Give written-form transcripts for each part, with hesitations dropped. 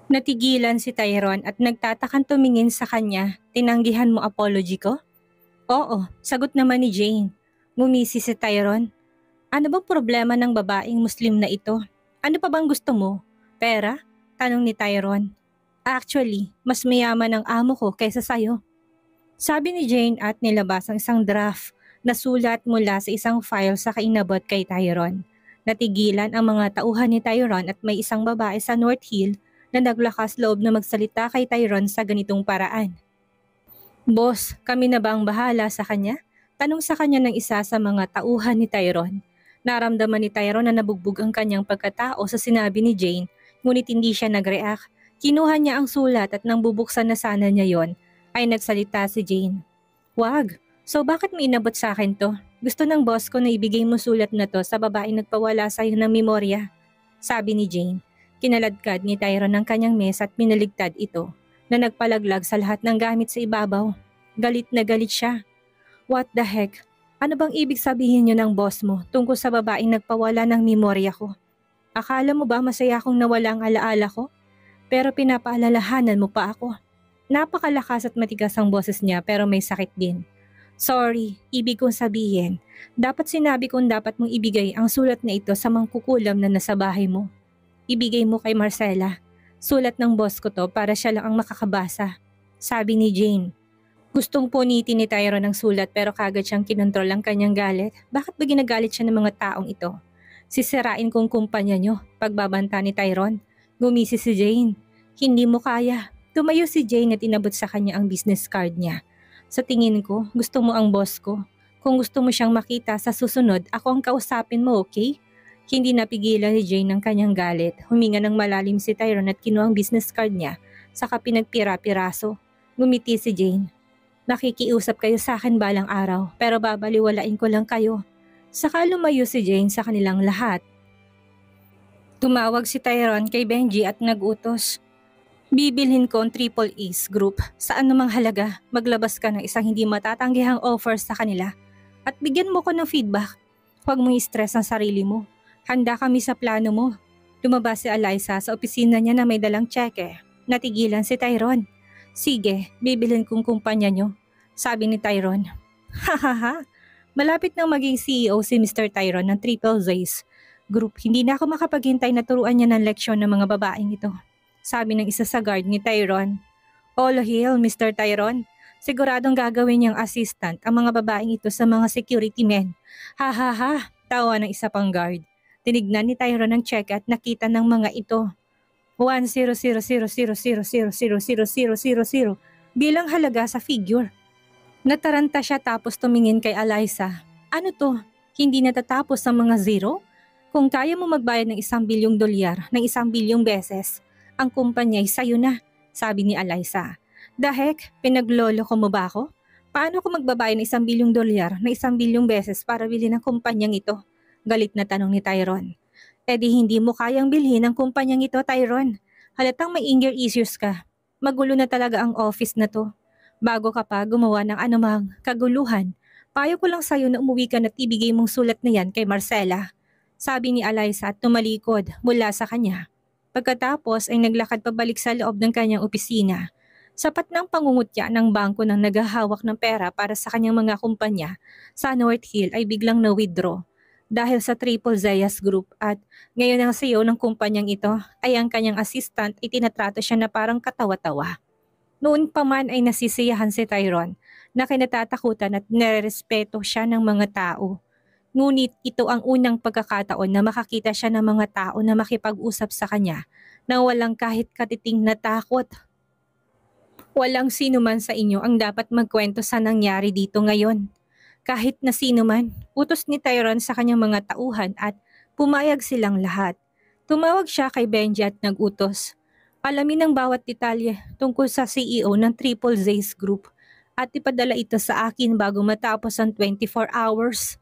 Natigilan si Tyron at nagtatakang tumingin sa kanya. Tinanggihan mo apology ko? Oo, sagot naman ni Jane. Ngumisi si Tyron. Ano bang problema ng babaeng Muslim na ito? Ano pa bang gusto mo? Pera? Tanong ni Tyron. Actually, mas mayaman ang amo ko kaysa sayo. Sabi ni Jane at nilabas ang isang draft na sulat mula sa isang file sa kainabot kay Tyron. Natigilan ang mga tauhan ni Tyron at may isang babae sa North Hill na naglakas loob na magsalita kay Tyron sa ganitong paraan. Boss, kami na ba ang bahala sa kanya? Tanong sa kanya ng isa sa mga tauhan ni Tyron. Naramdaman ni Tyron na nabugbog ang kanyang pagkatao sa sinabi ni Jane, ngunit hindi siya nag-react. Kinuha niya ang sulat at nang bubuksan na sana niya yon, ay nagsalita si Jane. Wag, so bakit mo inabot sa akin to? Gusto ng boss ko na ibigay mo sulat na to sa babaeng nagpawala sa iyo ng memorya. Sabi ni Jane. Kinaladkad ni Tyron ang kanyang mesa at minaligtad ito na nagpalaglag sa lahat ng gamit sa ibabaw. Galit na galit siya. What the heck? Ano bang ibig sabihin niyo ng boss mo tungkol sa babaeng nagpawala ng memorya ko? Akala mo ba masaya akong nawala ang alaala ko? Pero pinapaalalahanan mo pa ako. Napakalakas at matigas ang boses niya pero may sakit din. Sorry, ibig kong sabihin, dapat sinabi kong dapat mong ibigay ang sulat na ito sa mangkukulam na nasa bahay mo. Ibigay mo kay Marcela. Sulat ng boss ko to para siya lang ang makakabasa. Sabi ni Jane. Gustong punitin ni Tyron ang sulat pero kagad siyang kinontrol ang kanyang galit. Bakit ba ginagalit siya ng mga taong ito? Sisirain kong kumpanya niyo, pagbabanta ni Tyron. Gumisi si Jane. Hindi mo kaya. Tumayo si Jane at inabot sa kanya ang business card niya. Sa tingin ko, gusto mo ang boss ko. Kung gusto mo siyang makita sa susunod, ako ang kausapin mo, okay? Hindi napigilan ni Jane ang kanyang galit. Huminga ng malalim si Tyron at kinuha ang business card niya, saka pinagpira-piraso. Ngumiti si Jane. Nakikiusap kayo sa akin balang araw, pero babaliwalain ko lang kayo. Saka lumayo si Jane sa kanilang lahat. Tumawag si Tyron kay Benji at nag-utos. Bibilhin ko ang Triple Ace Group sa anumang halaga. Maglabas ka ng isang hindi matatanggihang offer sa kanila at bigyan mo ko ng feedback. Huwag mong i-stress ang sarili mo. Handa kami sa plano mo. Lumabas si Alyssa sa opisina niya na may dalang tseke. Natigilan si Tyron. Sige, bibilhin kong kumpanya nyo. Sabi ni Tyron. Hahaha, malapit nang maging CEO si Mr. Tyron ng Triple Ace Group. Hindi na ako makapaghintay na turuan niya ng leksyon ng mga babaeng ito. Sabi ng isa sa guard ni Tyron. All hail, Mr. Tyron. Siguradong gagawin niyang assistant ang mga babaeng ito sa mga security men. Ha ha ha, tawa ng isa pang guard. Tinignan ni Tyron ang check at nakita ng mga ito. 1000000000000 bilang halaga sa figure. Nataranta siya tapos tumingin kay Alyssa. Ano to? Hindi natatapos ang mga zero? Kung kaya mo magbayad ng $1 billion ng 1 bilyong beses, ang kumpanya ay sayo na, sabi ni Alyssa. The heck, pinaglolo ko mo ba ako? Paano ko magbabayad ng $1 billion na 1 bilyong beses para bilhin ang kumpanyang ito? Galit na tanong ni Tyron. E di hindi mo kayang bilhin ang kumpanyang ito, Tyron. Halatang may anger issues ka. Magulo na talaga ang office na to. Bago ka pa gumawa ng anumang kaguluhan, payo ko lang sayo na umuwi ka at ibigay mong sulat na yan kay Marcela. Sabi ni Alyssa at tumalikod mula sa kanya. Pagkatapos ay naglakad pabalik sa loob ng kanyang opisina. Sapat ng pangungutya ng bangko ng naghahawak ng pera para sa kanyang mga kumpanya sa North Hill ay biglang na-withdraw dahil sa Triple Zayas Group at ngayon ang CEO ng kumpanyang ito ay ang kanyang assistant ay tinatrato siya na parang katawa-tawa. Noon pa man ay nasisiyahan si Tyron na kinatatakutan at nirerespeto siya ng mga tao. Ngunit ito ang unang pagkakataon na makakita siya ng mga tao na makipag-usap sa kanya nang walang kahit katiting na takot. Walang sino man sa inyo ang dapat magkwento sa nangyari dito ngayon. Kahit na sino man, utos ni Tyron sa kanyang mga tauhan at pumayag silang lahat. Tumawag siya kay Benji at nag-utos. Alamin ang bawat detalye tungkol sa CEO ng Triple Ace Group at ipadala ito sa akin bago matapos ang 24 hours.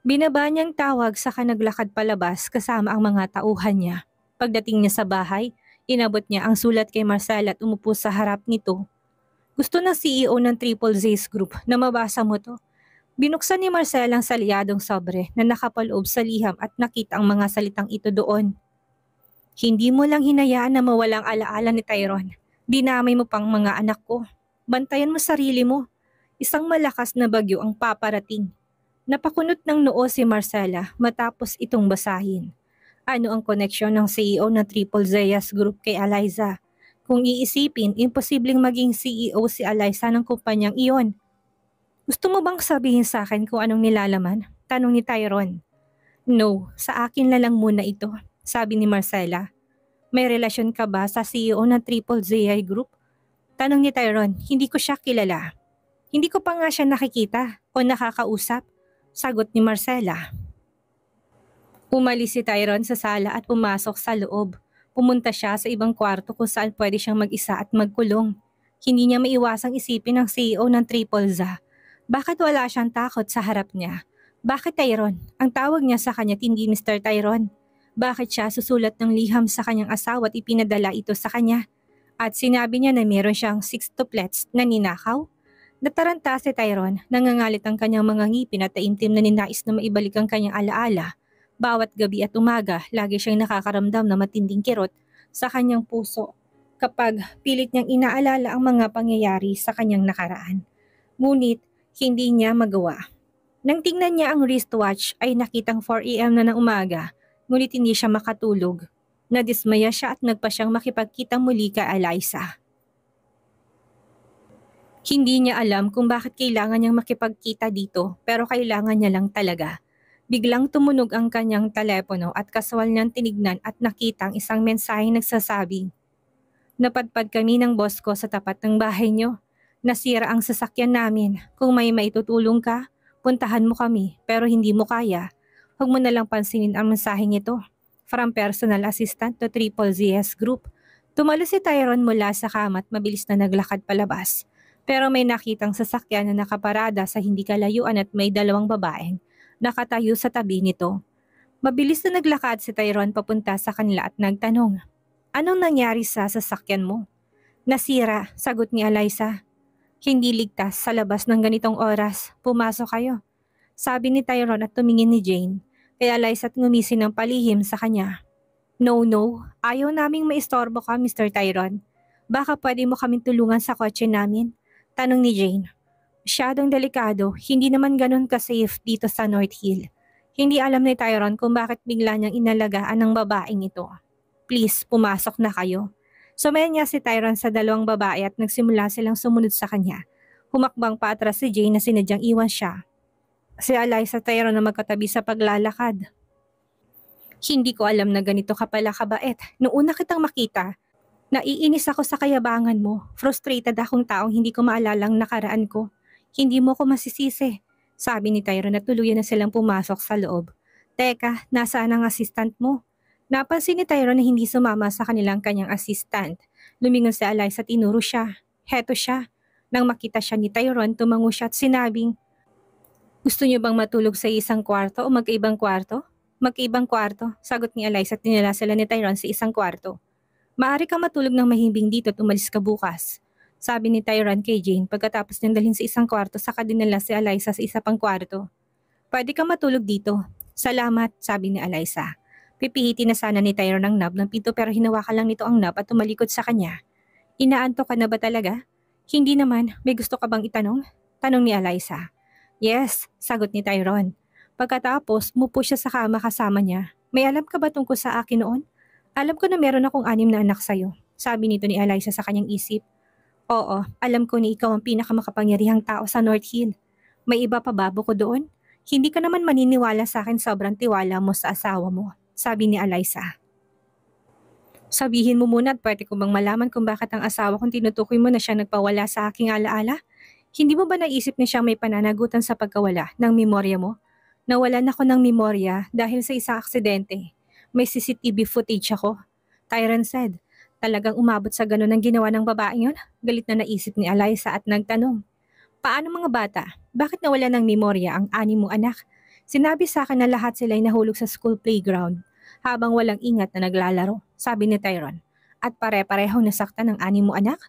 Binaba niyang tawag saka naglakad palabas kasama ang mga tauhan niya. Pagdating niya sa bahay, inabot niya ang sulat kay Marcela at umupo sa harap nito. Gusto ng CEO ng Triple Ace Group na mabasa mo to. Binuksan ni Marcela ang salyadong sobre na nakapaloob sa liham at nakita ang mga salitang ito doon. Hindi mo lang hinayaan na mawalang alaala ni Tyrone. Dinamay mo pang mga anak ko. Bantayan mo sarili mo. Isang malakas na bagyo ang paparating. Napakunot ng noo si Marcela matapos itong basahin. Ano ang koneksyon ng CEO ng Triple Zeyas Group kay Eliza? Kung iisipin, imposibleng maging CEO si Eliza ng kumpanyang iyon. Gusto mo bang sabihin sa akin kung anong nilalaman? Tanong ni Tyrone. No, sa akin na lang muna ito, sabi ni Marcela. May relasyon ka ba sa CEO ng Triple ZI Group? Tanong ni Tyrone, hindi ko siya kilala. Hindi ko pa nga siya nakikita o nakakausap, sagot ni Marcela. Umalis si Tyrone sa sala at pumasok sa loob. Pumunta siya sa ibang kwarto kung saan pwede siyang mag-isa at magkulong. Hindi niya maiwasang isipin ang CEO ng Triple Z. Bakit wala siyang takot sa harap niya? Bakit Tyrone? Ang tawag niya sa kanya hindi Mr. Tyrone. Bakit siya susulat ng liham sa kanyang asawa at ipinadala ito sa kanya? At sinabi niya na meron siyang 6 tuplets na ninakaw? Nataranta si Tyrone, nangangalit ang kanyang mga ngipin at taimtim na ninais na maibalik ang kanyang alaala. Bawat gabi at umaga, lagi siyang nakakaramdam na matinding kirot sa kanyang puso kapag pilit niyang inaalala ang mga pangyayari sa kanyang nakaraan. Ngunit, hindi niya magawa. Nang tingnan niya ang wristwatch ay nakitang 4 AM na ng umaga, ngunit hindi siya makatulog. Nadismaya siya at nagpa siyang makipagkita muli kay Eliza. Hindi niya alam kung bakit kailangan niyang makipagkita dito pero kailangan niya lang talaga. Biglang tumunog ang kanyang telepono at kaswal niyang tinignan at nakita ang isang mensaheng nagsasabing, "Napadpad kami ng boss ko sa tapat ng bahay niyo. Nasira ang sasakyan namin. Kung may maitutulong ka, puntahan mo kami pero hindi mo kaya. Huwag mo nalang pansinin ang mensaheng ito. From personal assistant to Triple ZS Group." Tumalo si Tyrone mula sa kama at mabilis na naglakad palabas. Pero may nakitang sasakyan na nakaparada sa hindi kalayuan at may 2 babaeng nakatayo sa tabi nito. Mabilis na naglakad si Tyrone papunta sa kanila at nagtanong, "Anong nangyari sa sasakyan mo?" "Nasira," sagot ni Eliza. "Hindi ligtas sa labas ng ganitong oras. Pumasok kayo," sabi ni Tyrone at tumingin ni Jane. Kaya Eliza at ngumisi ng palihim sa kanya. "No, ayaw naming maistorbo ka, Mr. Tyrone. Baka pwede mo kaming tulungan sa kotse namin?" Tanong ni Jane. "Masyadong delikado, hindi naman ganun ka-safe dito sa North Hill." Hindi alam ni Tyrone kung bakit bigla niyang inalagaan ng babaeng ito. "Please, pumasok na kayo." Sumayan niya si Tyrone sa 2 babae at nagsimula silang sumunod sa kanya. Humakbang pa atras si Jane na sinadyang iwan siya. Si Eliza at Tyrone na magkatabi sa paglalakad. "Hindi ko alam na ganito ka pala kabait. Noong una kitang makita, naiinis ako sa kayabangan mo. Frustrated akong taong hindi ko maalalang nakaraan ko. Hindi mo ko masisisi," sabi ni Tyrone at tuluyan na silang pumasok sa loob. "Teka, nasaan ang assistant mo?" Napansin ni Tyrone na hindi sumama sa kanilang kanyang assistant. Lumingon si Eliza at tinuro siya. "Heto siya." Nang makita siya ni Tyrone, tumango siya at sinabing, "Gusto niyo bang matulog sa isang kwarto o magkaibang kwarto?" "Magkaibang kwarto," sagot ni Eliza at dinala sila ni Tyrone sa isang kwarto. "Maaari kang matulog ng mahimbing dito at umalis ka bukas," sabi ni Tyrone kay Jane pagkatapos niyang dalhin sa isang kwarto saka dinala si Eliza sa isa pang kwarto. "Pwede kang matulog dito." "Salamat," sabi ni Eliza. Pipihitin na sana ni Tyrone ang knob ng pinto pero hinawakan lang nito ang knob at tumalikod sa kanya. "Inaantok ka na ba talaga?" "Hindi naman, may gusto ka bang itanong?" Tanong ni Eliza. "Yes," sagot ni Tyrone. Pagkatapos, mupo siya sa kama kasama niya. "May alam ka ba tungkol sa akin noon? Alam ko na meron akong 6 na anak sa'yo," sabi nito ni Eliza sa kanyang isip. "Oo, alam ko ni ikaw ang pinakamakapangyarihang tao sa North Hill. May iba pa ba bukod doon? Hindi ka naman maniniwala sa akin sobrang tiwala mo sa asawa mo," sabi ni Eliza. "Sabihin mo muna at pwede ko bang malaman kung bakit ang asawa kong tinutukoy mo na siya nagpawala sa aking alaala? Hindi mo ba naisip na siya may pananagutan sa pagkawala ng memorya mo?" "Nawalan ako ng memorya dahil sa isang aksidente. May CCTV footage ako," Tyrone said. Talagang umabot sa ganun ang ginawa ng babaeng yun? Galit na naisip ni Eliza at nagtanong, "Paano mga bata? Bakit nawala ng memorya ang 6 mong anak? Sinabi sa akin na lahat sila ay nahulog sa school playground habang walang ingat na naglalaro," sabi ni Tyrone. "At pare-parehong nasaktan ng 6 mong anak?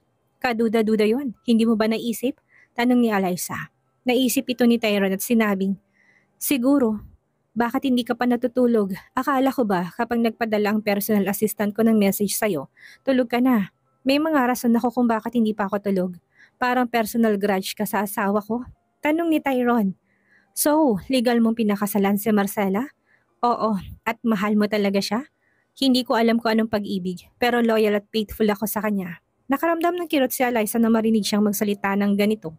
Kaduda-duda yon. Hindi mo ba naisip?" Tanong ni Eliza. Naisip ito ni Tyrone at sinabing, "Siguro, Bakit hindi ka pa natutulog? Akala ko ba kapag nagpadala ang personal assistant ko ng message sa'yo, tulog ka na? May mga rason ako kung bakit hindi pa ako tulog. Parang personal grudge ka sa asawa ko? Tanong ni Tyrone. So, legal mong pinakasalan si Marcela? Oo, at mahal mo talaga siya? Hindi ko alam kung anong pag-ibig, pero loyal at faithful ako sa kanya. Nakaramdam ng kirot si Eliza na marinig siyang magsalita ng ganito.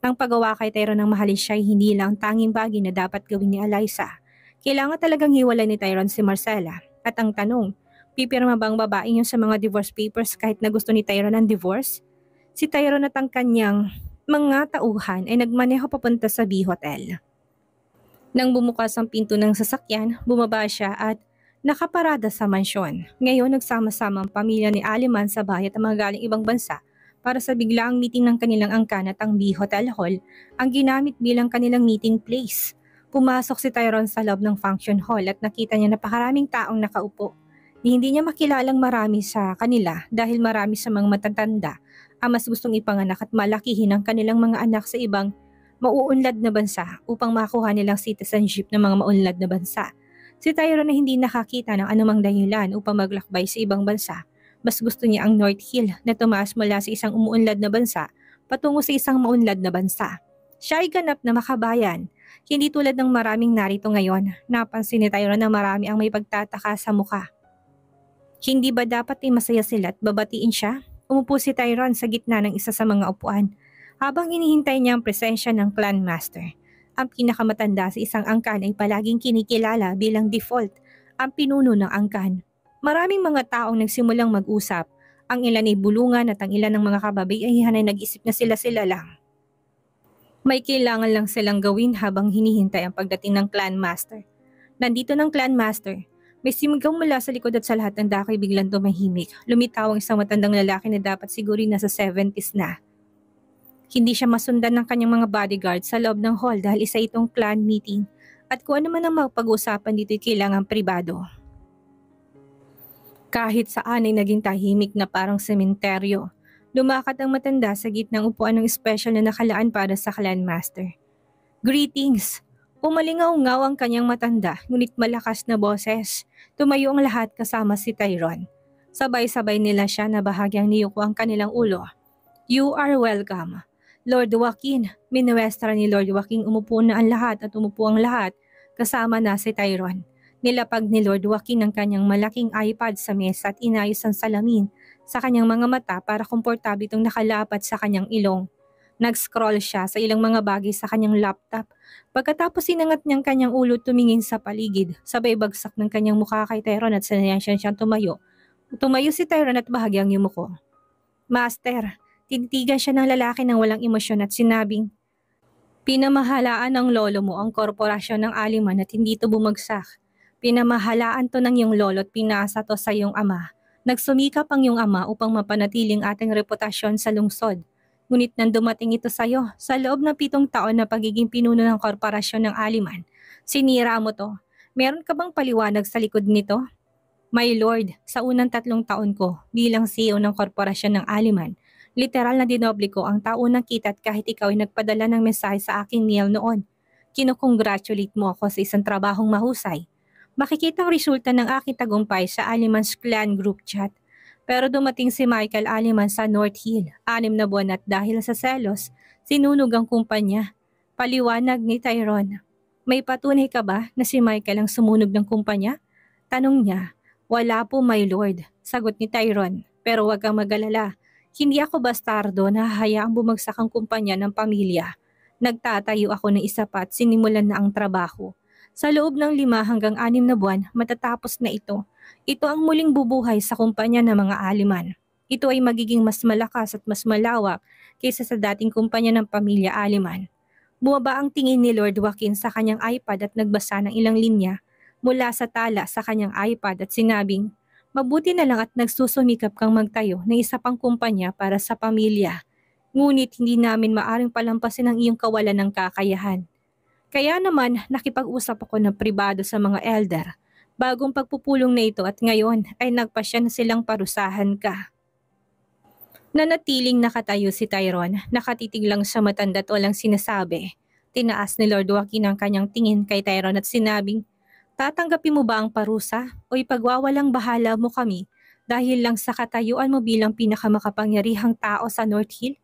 Ang paggawa kay Tyrone ng mahalin siya ay hindi lang tanging bagay na dapat gawin ni Eliza. Kailangan talagang hiwalay ni Tyrone si Marcela. At ang tanong, pipirma bang babae yun sa mga divorce papers kahit na gusto ni Tyrone ang divorce? Si Tyrone at ang kanyang mga tauhan ay nagmaneho papunta sa B-Hotel. Nang bumukas ang pinto ng sasakyan, bumaba siya at nakaparada sa mansyon. Ngayon nagsama-sama ang pamilya ni Aliman sa bahay at ang mga galing ibang bansa para sa biglaang meeting ng kanilang angkan at ang B-Hotel Hall ang ginamit bilang kanilang meeting place. Pumasok si Tyrone sa loob ng function hall at nakita niya napakaraming taong nakaupo. Hindi niya makilalang marami sa kanila dahil marami sa mga matatanda ang mas gustong ipanganak at malakihin ang kanilang mga anak sa ibang mauunlad na bansa upang makuha nilang citizenship ng mga maunlad na bansa. Si Tyrone na hindi nakakita ng anumang dahilan upang maglakbay sa ibang bansa. Mas gusto niya ang North Hill na tumaas mula sa isang umuunlad na bansa patungo sa isang maunlad na bansa. Siya ay ganap na makabayan. Hindi tulad ng maraming narito ngayon. Napansin ni Tyrone na marami ang may pagtataka sa mukha. Hindi ba dapat ay masaya sila at babatiin siya? Umupo si Tyrone sa gitna ng isa sa mga upuan habang hinihintay niya ang presensya ng clan master. Ang pinakamatanda sa isang angkan ay palaging kinikilala bilang default ang pinuno ng angkan. Maraming mga taong nagsimulang mag-usap. Ang ilan ay bulungan at ang ilan ng mga kababaihan ay nag-isip na sila-sila lang. May kailangan lang silang gawin habang hinihintay ang pagdating ng clan master. Nandito ng clan master. May simigaw mula sa likod at sa lahat ng dako ay biglang tumahimik. Lumitaw ang isang matandang lalaki na dapat siguro nasa 70s na. Hindi siya masundan ng kanyang mga bodyguard sa loob ng hall dahil isa itong clan meeting at kung ano man ang mapag-usapan dito ay kailangang pribado. Kahit saan ay naging tahimik na parang sementeryo. Lumakad ang matanda sa gitnang upuan ng special na nakalaan para sa clan master. Greetings! Umalingaw-ngaw ang kanyang matanda ngunit malakas na boses. Tumayo ang lahat kasama si Tyrone. Sabay-sabay nila siya na bahagyang niyuko ang kanilang ulo. You are welcome. Lord Joaquin, minuwestra ni Lord Joaquin umupo na ang lahat at umupo ang lahat kasama na si Tyrone. Nilapag ni Lord Joaquin ang kanyang malaking iPad sa mesa at inayos ang salamin sa kanyang mga mata para komportable itong nakalapat sa kanyang ilong. Nag-scroll siya sa ilang mga bagay sa kanyang laptop. Pagkatapos sinangat niyang kanyang ulo tumingin sa paligid, sabay bagsak ng kanyang mukha kay Tyrone at sanayan siyang tumayo. Tumayo si Tyrone at bahagyang yumuko. Master, tinitigan siya ng lalaki ng walang emosyon at sinabing, pinamahalaan ng lolo mo ang korporasyon ng Aliman at hindi ito bumagsak. Pinamahalaan to ng iyong lolo at pinasa to sa iyong ama. Nagsumikap ang iyong ama upang mapanatiling ating reputasyon sa lungsod. Ngunit nang dumating ito sa iyo, sa loob ng 7 taon na pagiging pinuno ng korporasyon ng Aliman, sinira mo to. Meron ka bang paliwanag sa likod nito? My Lord, sa unang 3 taon ko bilang CEO ng korporasyon ng Aliman, literal na dinoble ko ang taunang kita at kahit ikaw ay nagpadala ng mensahe sa aking mail noon. Kinukongratulate mo ako sa isang trabahong mahusay. Makikita ang resulta ng aking tagumpay sa Aliman's Clan Group Chat. Pero dumating si Michael Aliman sa North Hill, 6 na buwan at dahil sa selos, sinunog ang kumpanya. Paliwanag ni Tyrone. May patunay ka ba na si Michael ang sumunog ng kumpanya? Tanong niya. Wala po, my lord, sagot ni Tyrone. Pero huwag kang mag-alala. Hindi ako bastardo na hahayaang bumagsak ang kumpanya ng pamilya. Nagtatayo ako ng isa pa at sinimulan na ang trabaho. Sa loob ng 5 hanggang 6 na buwan, matatapos na ito. Ito ang muling bubuhay sa kumpanya ng mga Aliman. Ito ay magiging mas malakas at mas malawak kaysa sa dating kumpanya ng pamilya Aliman. Bumaba ang tingin ni Lord Joaquin sa kanyang iPad at nagbasa ng ilang linya mula sa tala sa kanyang iPad at sinabing, mabuti na lang at nagsusumikap kang magtayo ng isa pang kumpanya para sa pamilya. Ngunit hindi namin maaring palampasin ang iyong kawalan ng kakayahan. Kaya naman nakipag-usap ako ng pribado sa mga elder. Bagong pagpupulong na ito at ngayon ay nagpasya na silang parusahan ka. Nanatiling nakatayo si Tyrone, nakatitig lang sa matanda at walang sinasabi. Tinaas ni Lord Joaquin ang kanyang tingin kay Tyrone at sinabing, tatanggapin mo ba ang parusa o ipagwawalang bahala mo kami dahil lang sa katayuan mo bilang pinakamakapangyarihang tao sa North Hill?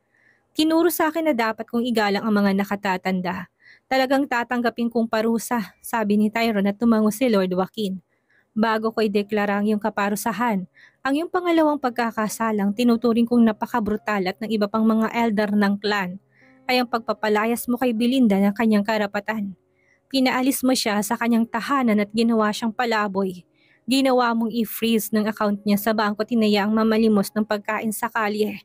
Tinuro sa akin na dapat kong igalang ang mga nakatatanda. Talagang tatanggapin kong parusa, sabi ni Tyrone at tumango si Lord Joaquin. Bago ko ideklara ang iyong kaparusahan, ang iyong pangalawang pagkakasalang tinuturing kong napakabrutal at ng iba pang mga elder ng clan ay ang pagpapalayas mo kay Belinda ng kanyang karapatan. Pinaalis mo siya sa kanyang tahanan at ginawa siyang palaboy. Ginawa mong i-freeze ng account niya sa bangko tinayaang mamalimos ng pagkain sa kalye.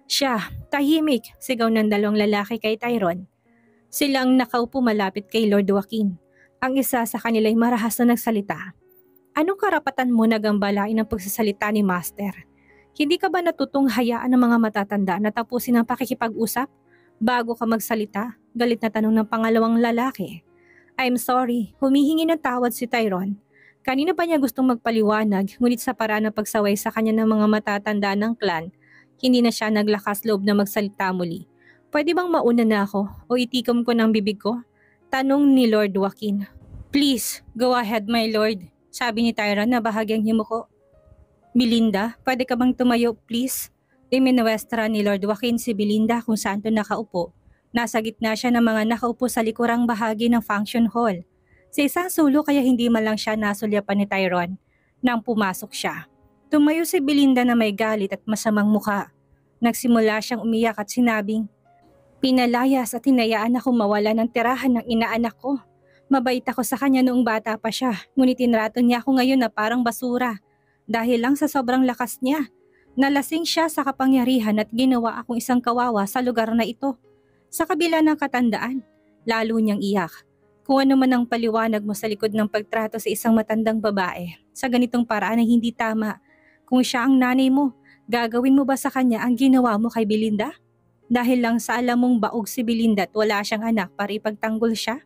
Siya, tahimik, sigaw ng dalawang lalaki kay Tyrone. Silang nakaupo malapit kay Lord Joaquin. Ang isa sa kanila'y marahas na nagsalita. Anong karapatan mo na gambalain ang pagsasalita ni Master? Hindi ka ba natutong hayaan ng mga matatanda na tapusin ang pakikipag-usap? Bago ka magsalita, galit na tanong ng pangalawang lalaki. I'm sorry, humihingi ng tawad si Tyrone. Kanina pa niya gustong magpaliwanag, ngunit sa paraan ng pagsaway sa kanya ng mga matatanda ng clan, hindi na siya naglakas loob na magsalita muli. Pwede bang mauna na ako o itikom ko ng bibig ko? Tanong ni Lord Joaquin. Please, go ahead my lord, sabi ni Tyrone na bahagyang himuko. Belinda, pwede ka bang tumayo please? Iminuwestra ni Lord Joaquin si Belinda kung saan to nakaupo. Nasa gitna siya ng mga nakaupo sa likurang bahagi ng function hall. Sa isang sulok kaya hindi man lang siya nasulyapan ni Tyrone nang pumasok siya. Tumayo si Belinda na may galit at masamang mukha. Nagsimula siyang umiyak at sinabing, pinalayas at hinayaan ako mawala ng tirahan ng inaanak ko. Mabait ako sa kanya noong bata pa siya, ngunit tinrato niya ako ngayon na parang basura. Dahil lang sa sobrang lakas niya, nalasing siya sa kapangyarihan at ginawa akong isang kawawa sa lugar na ito. Sa kabila ng katandaan, lalo niyang iyak. Kung ano man ang paliwanag mo sa likod ng pagtrato sa isang matandang babae, sa ganitong paraan ay hindi tama. Kung siya ang nanay mo, gagawin mo ba sa kanya ang ginawa mo kay Belinda? Dahil lang sa alam mong baog si Belinda at wala siyang anak para ipagtanggol siya?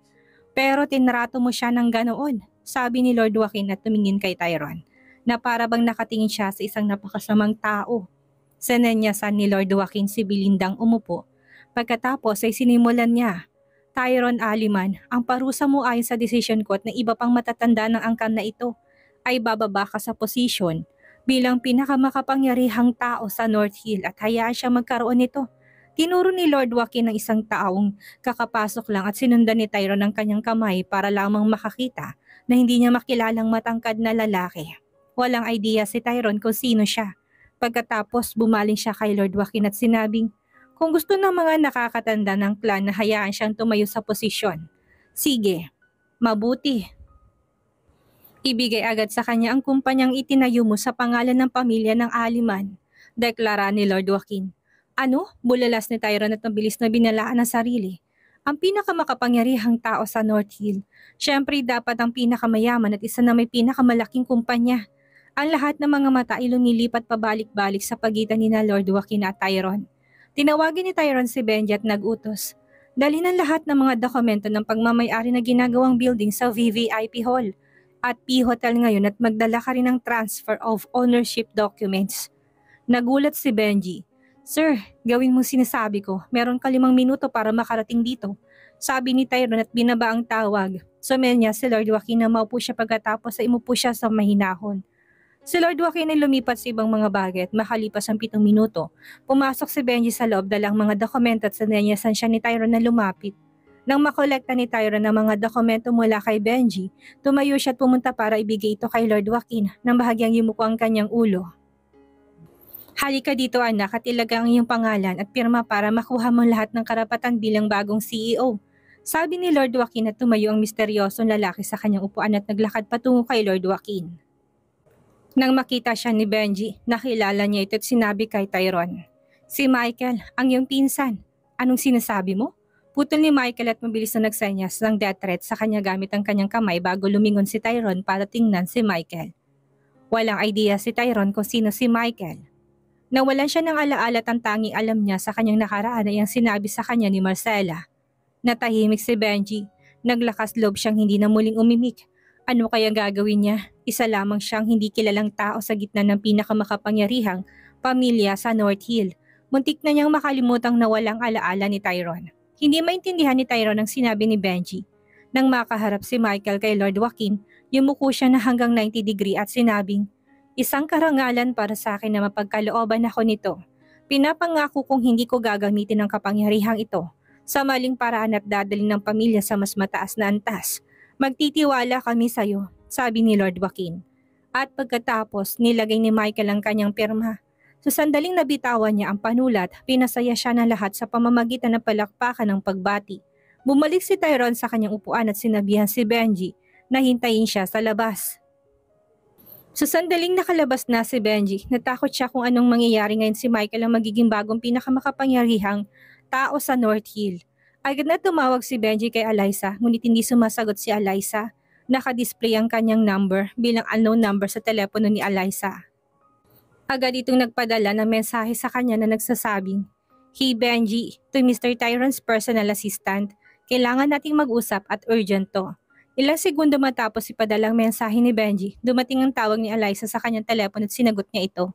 Pero tinrato mo siya ng ganoon, sabi ni Lord Joaquin at tumingin kay Tyrone, na para bang nakatingin siya sa isang napakasamang tao. Sinenyasan ni Lord Joaquin si Belindang umupo. Pagkatapos ay sinimulan niya, Tyrone Aliman, ang parusa mo ayon sa decision ko at ng iba pang matatanda ng angkan na ito ay bababa ka sa posisyon bilang pinakamakapangyarihang tao sa North Hill at hayaan siya magkaroon nito. Tinuro ni Lord Joaquin ng isang taong kakapasok lang at sinundan ni Tyrone ang kanyang kamay para lamang makakita na hindi niya makilalang matangkad na lalaki. Walang idea si Tyrone kung sino siya. Pagkatapos bumaling siya kay Lord Joaquin at sinabing, kung gusto ng mga nakakatanda ng clan na hayaan siyang tumayo sa posisyon, sige, mabuti. Ibigay agad sa kanya ang kumpanyang itinayo mo sa pangalan ng pamilya ng Aliman, deklara ni Lord Joaquin. Ano? Bulalas ni Tyrone at mabilis na binalaan ang sarili. Ang pinakamakapangyarihang tao sa North Hill. Siyempre dapat ang pinakamayaman at isa na may pinakamalaking kumpanya. Ang lahat ng mga mata ay lumilipat pabalik-balik sa pagitan ni na Lord Joaquin at Tyrone. Tinawagin ni Tyrone si Benji at nag-utos. Dalhin ang lahat ng mga dokumento ng pagmamayari na ginagawang building sa VVIP Hall at P-Hotel ngayon at magdala ka rin ng transfer of ownership documents. Nagulat si Benji. Sir, gawin mo sinasabi ko. Meron ka 5 minuto para makarating dito. Sabi ni Tyrone at binaba ang tawag. Sumenya si Lord Joaquin na maupo siya pagkatapos ay umupo siya sa mahinahon. Si Lord Joaquin ay lumipat sa ibang mga bagay at makalipas ang 7 minuto. Pumasok si Benji sa loob dalang mga dokumento at sinenyasan siya ni Tyrone na lumapit. Nang makolekta ni Tyrone ang mga dokumento mula kay Benji, tumayo siya at pumunta para ibigay ito kay Lord Joaquin nang bahagyang yumuko ang kanyang ulo. Halika dito anak at ilagay ang iyong pangalan at pirma para makuha mo lahat ng karapatan bilang bagong CEO. Sabi ni Lord Joaquin at tumayo ang misteryosong lalaki sa kanyang upuan at naglakad patungo kay Lord Joaquin. Nang makita siya ni Benji, nakilala niya ito at sinabi kay Tyrone, si Michael, ang iyong pinsan. Anong sinasabi mo? Putol ni Michael at mabilis na nagsenyas ng death threat sa kanya gamit ang kanyang kamay bago lumingon si Tyrone para tingnan si Michael. Walang idea si Tyrone kung sino si Michael. Nawalan siya ng alaala at ang tanging alam niya sa kanyang nakaraan ay ang sinabi sa kanya ni Marcella. Natahimik si Benji. Naglakas loob siyang hindi na muling umimik. Ano kaya gagawin niya? Isa lamang siyang hindi kilalang tao sa gitna ng pinakamakapangyarihang pamilya sa North Hill. Muntik na niyang makalimutang nawalang alaala ni Tyrone. Hindi maintindihan ni Tyrone ang sinabi ni Benji. Nang makaharap si Michael kay Lord Joaquin, yumuko siya na hanggang 90 degree at sinabing, "Isang karangalan para sa akin na mapagkalooban ako nito. Pinapangako kong hindi ko gagamitin ang kapangyarihang ito sa maling paraan at dadalhin ng pamilya sa mas mataas na antas. Magtitiwala kami sa iyo," sabi ni Lord Joaquin. At pagkatapos, nilagay ni Michael ang kanyang pirma. Sa sandaling nabitawan niya ang panulat, pinasaya siya ng lahat sa pamamagitan ng palakpakan ng pagbati. Bumalik si Tyrone sa kanyang upuan at sinabihan si Benji na hintayin siya sa labas. Sa sandaling nakalabas na si Benji, natakot siya kung anong mangyayari ngayon si Michael ang magiging bagong pinakamakapangyarihang tao sa North Hill. Agad na tumawag si Benji kay Eliza, ngunit hindi sumasagot si Eliza. Nakadisplay ang kanyang number bilang unknown number sa telepono ni Eliza. Agad itong nagpadala ng mensahe sa kanya na nagsasabing, "Hey Benji, to Mr. Tyrone's personal assistant, kailangan nating mag-usap at urgent to." Ilang segundo matapos ipadalang mensahe ni Benji, dumating ang tawag ni Eliza sa kanyang telepono at sinagot niya ito.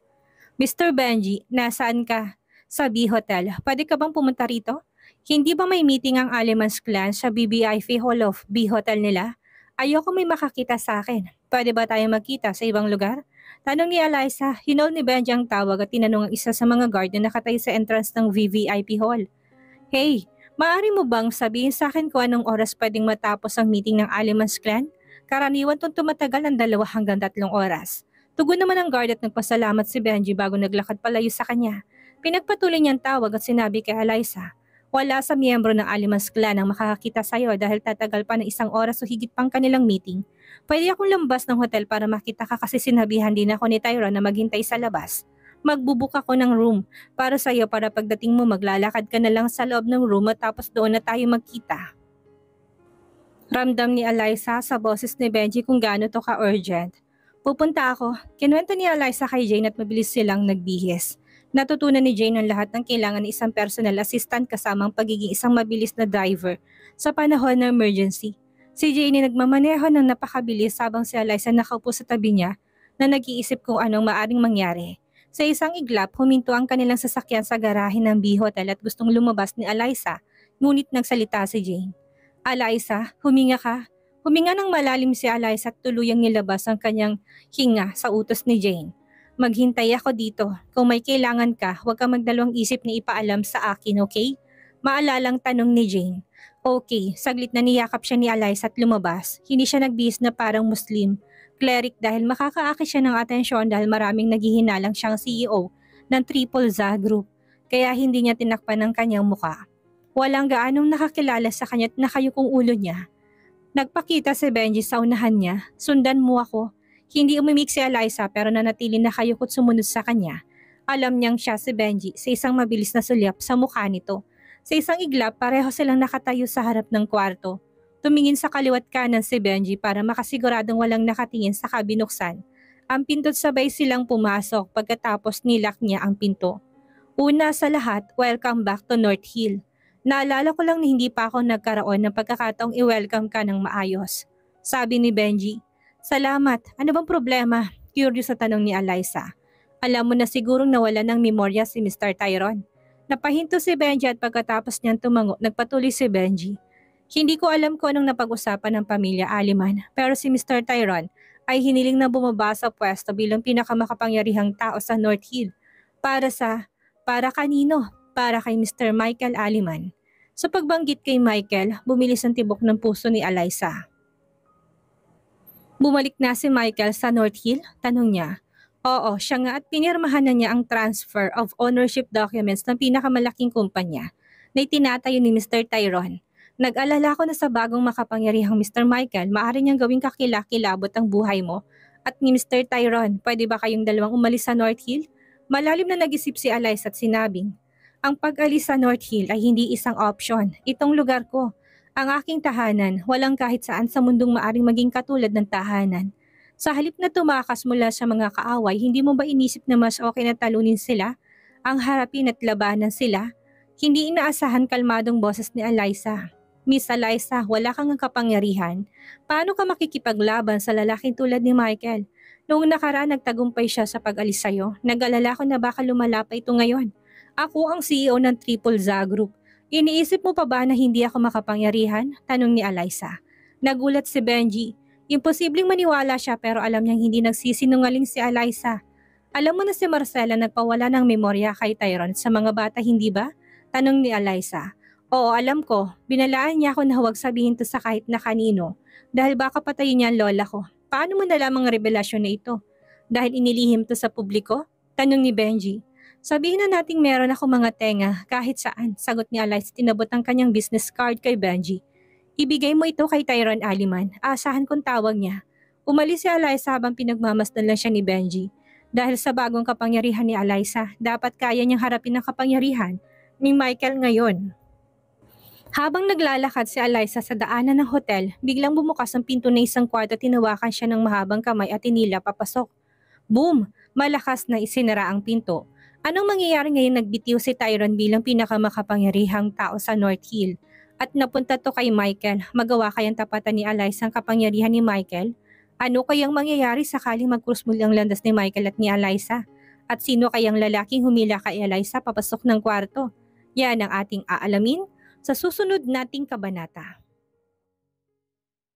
"Mr. Benji, nasaan ka?" "Sa B Hotel. Pwede ka bang pumunta rito? Hindi ba may meeting ang Alemans Clan sa BBIF Hall of B Hotel nila? Ayoko may makakita sa akin. Pwede ba tayo magkita sa ibang lugar?" Tanong ni Eliza. Hinold ni Benji ang tawag at tinanong ang isa sa mga guard na nakatayo sa entrance ng VVIP Hall. "Hey, maaari mo bang sabihin sa akin kung anong oras pwedeng matapos ang meeting ng Alemans Clan? Karaniwan itong tumatagal ng 2 hanggang 3 oras. Tugon naman ang guard at nagpasalamat si Benji bago naglakad palayo sa kanya. Pinagpatuloy niyang tawag at sinabi kay Eliza, "Wala sa miyembro ng Alemans Clan ang makakakita sa iyo dahil tatagal pa ng 1 oras o higit pang kanilang meeting. Pwede akong lambas ng hotel para makita ka kasi sinabihan din ako ni Tyrone na maghintay sa labas. Magbubook ako ng room para sa iyo para pagdating mo maglalakad ka na lang sa loob ng room at tapos doon na tayo magkita." Ramdam ni Eliza sa boses ni Benji kung gaano to ka-urgent. "Pupunta ako." Kinuwento ni Eliza kay Jane at mabilis silang nagbihis. Natutunan ni Jane ang lahat ng kailangan ng isang personal assistant kasamang pagiging isang mabilis na driver sa panahon ng emergency. Si Jane ay nagmamaneho ng napakabilis habang si Eliza nakaupo sa tabi niya na nag-iisip kung anong maaring mangyari. Sa isang iglap, huminto ang kanilang sasakyan sa garahe ng B Hotel at gustong lumabas ni Eliza, ngunit nagsalita si Jane. "Eliza, huminga ka." Huminga ng malalim si Eliza at tuluyang nilabas ang kanyang hinga sa utos ni Jane. "Maghintay ako dito. Kung may kailangan ka, huwag kang magdalawang isip na ipaalam sa akin, okay?" Maalalang tanong ni Jane. Okay, saglit na niyakap siya ni Eliza at lumabas. Hindi siya nagbihis na parang Muslim cleric dahil makakaakit siya ng atensyon dahil maraming naghihinalang siyang CEO ng Triple Z Group. Kaya hindi niya tinakpan ang kanyang muka. Walang gaanong nakakilala sa kanya at nakayukong ulo niya. Nagpakita si Benji sa unahan niya. "Sundan mo ako." Hindi umimik si Eliza pero nanatili nakayukot sumunod sa kanya. Alam niyang siya si Benji sa isang mabilis na sulyap sa mukha nito. Sa isang iglap, pareho silang nakatayo sa harap ng kwarto. Tumingin sa kaliwat kanan si Benji para makasiguradong walang nakatingin sa kabinuksan. Ang pinto't sabay silang pumasok pagkatapos nilak niya ang pinto. "Una sa lahat, welcome back to North Hill. Naalala ko lang na hindi pa ako nagkaroon ng pagkakataong i-welcome ka ng maayos," sabi ni Benji. "Salamat. Ano bang problema?" Curious sa tanong ni Eliza. "Alam mo na sigurong nawala ng memorya si Mr. Tyrone." Napahinto si Benji at pagkatapos niyang tumango, nagpatuloy si Benji. "Hindi ko alam kung anong napag-usapan ng pamilya Aliman, pero si Mr. Tyrone ay hiniling na bumaba sa pwesto bilang pinakamakapangyarihang tao sa North Hill. Para kanino? Para kay Mr. Michael Aliman." Sa pagbanggit kay Michael, bumilis ang tibok ng puso ni Eliza. "Bumalik na si Michael sa North Hill?" Tanong niya. "Oo, siya nga at pinirmahan na niya ang transfer of ownership documents ng pinakamalaking kumpanya na itinatayo ni Mr. Tyrone. Nag-alala ko na sa bagong makapangyarihang Mr. Michael, maaari niyang gawing kakilakilabot ang buhay mo at ni Mr. Tyrone. Pwede ba kayong dalawang umalis sa North Hill?" Malalim na nag-isip si Eliza at sinabing, "Ang pag-alis sa North Hill ay hindi isang option. Itong lugar ko. Ang aking tahanan, walang kahit saan sa mundong maaring maging katulad ng tahanan. Sa halip na tumakas mula sa mga kaaway, hindi mo ba inisip na mas okay na talunin sila? Ang harapin at labanan sila?" Hindi inaasahan kalmadong boses ni Eliza. "Miss Eliza, wala kang kapangyarihan. Paano ka makikipaglaban sa lalaking tulad ni Michael? Noong nakaraan nagtagumpay siya sa pag-alis sa'yo. Nag-alala ko na baka lumala pa ito ngayon. Ako ang CEO ng Triple Z Group. Iniisip mo pa ba na hindi ako makapangyarihan? Tanong ni Alyssa. Nagulat si Benji. Imposibleng maniwala siya pero alam niyang hindi nagsisinungaling si Alyssa. Alam mo na si Marcela nagpawala ng memorya kay Tyrone sa mga bata, hindi ba? Tanong ni Alyssa. Oo, alam ko. Binalaan niya ako na huwag sabihin to sa kahit na kanino dahil baka patayin niya ang lola ko. Paano mo nalamang ang revelasyon na ito? Dahil inilihim to sa publiko? Tanong ni Benji. Sabihin na nating meron ako mga tenga kahit saan, sagot ni Alyssa tinabot ang kanyang business card kay Benji. Ibigay mo ito kay Tyrone Aliman, asahan kong tawag niya. Umalis si Alyssa habang pinagmamasdan lang siya ni Benji. Dahil sa bagong kapangyarihan ni Alyssa, dapat kaya niyang harapin ang kapangyarihan ni Michael ngayon. Habang naglalakad si Alyssa sa daanan ng hotel, biglang bumukas ang pinto ng isang kwarto at tinawakan siya ng mahabang kamay at tinila papasok. Boom! Malakas na isinara ang pinto. Anong mangyayari ngayon nagbitiw si Tyrone bilang pinakamakapangyarihang tao sa North Hill? At napunta to kay Michael, magawa kayang tapatan ni Alyssa ang kapangyarihan ni Michael? Ano kayang mangyayari sakaling mag-cross muli ang landas ni Michael at ni Alyssa? At sino kayang lalaking humila kay Alyssa papasok ng kwarto? Yan ang ating aalamin sa susunod nating kabanata.